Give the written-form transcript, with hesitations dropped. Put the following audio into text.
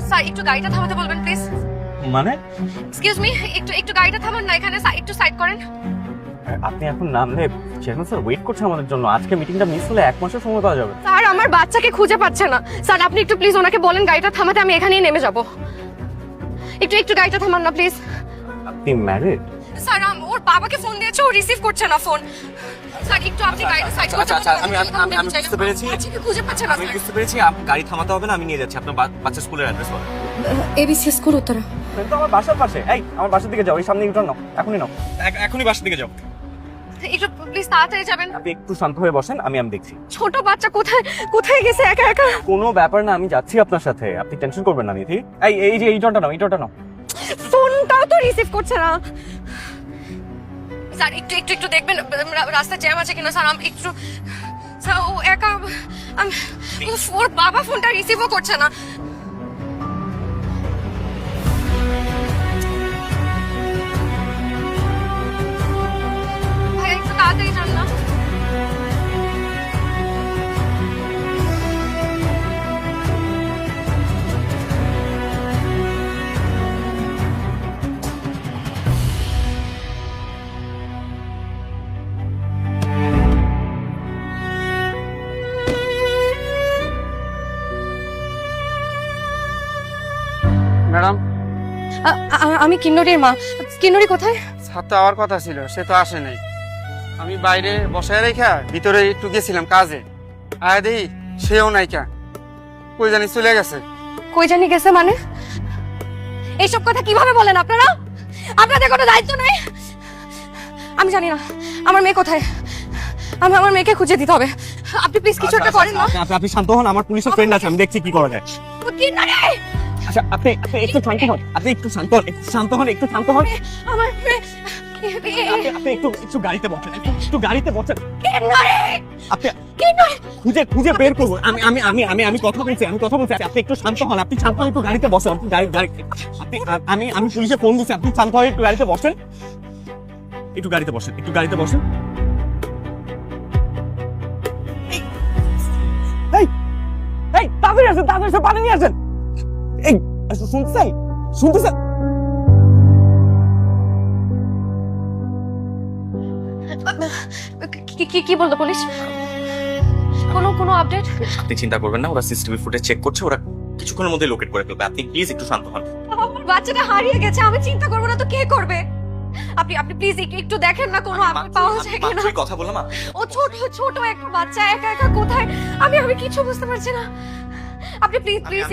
Sir একটু গাড়িটা থামাতে বলবেন প্লিজ। মানে এক্সকিউজ মি, একটু গাড়িটা থামান না, এখানে একটু সাইড করেন। আপনি এখন নামলে চেয়ারম্যান স্যার ওয়েট করছে আমাদের জন্য। আজকে মিটিংটা মিস হলে 1 মাসের সময় পাওয়া যাবে। স্যার আমার বাচ্চাকে খুঁজে পাচ্ছে না স্যার, আপনি একটু প্লিজ ওনাকে বলেন গাড়িটা থামাতে, আমি এখানেই নেমে যাব। একটু গাড়িটা থামান না প্লিজ। আপনি ম্যারিড? স্যার ওর বাবাকে ফোন দিয়েছে, ও রিসিভ করছে না ফোন। স্যার একটু আপনি গাড়িটা সাইড করতে আমি বুঝতে পেরেছি। বাচ্চাকে খুঁজে পাচ্ছে না আমি স্যার। বুঝতে পেরেছি, গাড়ি থামাতে হবে না, আমি নিয়ে যাচ্ছি। আপনার বাচ্চা স্কুলের অ্যাড্রেস বলেন। ABC school Uttara. তো আমার বাসার পাশে। এই আমার বাসার দিকে যাও, এই সামনে ইউটার্ন নাও, এখনই নাও। এখনই বাসার দিকে যাও। একটু প্লিজ তাড়াতাড়ি যাবেন। আপনি একটু শান্ত হয়ে বসেন, আমি দেখছি। ছোট বাচ্চা কোথায় গেছে একা একা? কোনো ব্যাপার না, আমি যাচ্ছি আপনার সাথে, আপনি টেনশন করবেন না নিধি। এই যে ইউটার্নটা নাও, ইউটার্নটা নাও। ফোনটাও তো রিসিভ করছে না। স্যার একটু দেখবেন রাস্তা জ্যাম আছে কিনা স্যার। একটু স্যার ও একা, ওর বাবা ফোনটা রিসিভও করছে না। ভাই একটু তাড়াতাড়ি যান না। ম্যাডাম, আমি কিন্নরির মা। কিন্নরি কোথায়? স্যার তো আওয়ার কথা ছিল, সে তো আসে নাই। আমি বাইরে বসায় রেখা ভিতরে একটু গেছিলাম কাজে, আয় দেখি সেও নাইকা, কই জানি চলে গেছে। কই জানি গেছে মানে? এইসব কথা কিভাবে বলেন আপনারা? আপনাদের কোনো দায়িত্ব নেই? আমি জানি না আমার মেয়ে কোথায়। আমার মেয়েকে খুঁজে দিতে হবে। আপনি প্লিজ কিছু একটা করেন না। আপনি শান্ত হন, আমার পুলিশের ফ্রেন্ড আছে, আমি দেখছি কি করা যায়। কিন্নরি! আচ্ছা আপনি একটু শান্ত হন, আপনি একটু শান্ত হন, একটু শান্ত হন। আমার মেয়ে আপনি একটু গাড়িতে বসেন, একটু গাড়িতে বসেন। কিন্নরি! আপনি কিন্নরি! খুঁজে বের করবো। আমি কথা বলছি, আপনি একটু শান্ত হন, আপনি শান্ত হন, একটু গাড়িতে বসেন। আপনি আমি পুলিশে ফোন দিচ্ছি, আপনি শান্ত হয়ে একটু গাড়িতে বসেন। একটু গাড়িতে বসেন। এই তাড়াতাড়ি আসেন, পানি নিয়ে আসেন। এই শুনতেছেন? কি বললো পুলিশ? কোনো আপডেট? আপনি চিন্তা করবেন না, ওরা সিসিটিভি ফুটেজ চেক করছে, ওরা কিছুক্ষণের মধ্যে লোকেট করে ফেলবে। আপনি প্লিজ একটু শান্ত হন। আমার বাচ্চাটা হারিয়ে গেছে, আমি চিন্তা করবো না তো কে করবে? আপনি প্লিজ একটু দেখেন না কোনো আপডেট পাওয়া যায় কিনা। মাত্রই কথা বললাম। ও ছোট একটা বাচ্চা একা কোথায়, আমি কিছু বুঝতে পারছি না। আপনি প্লিজ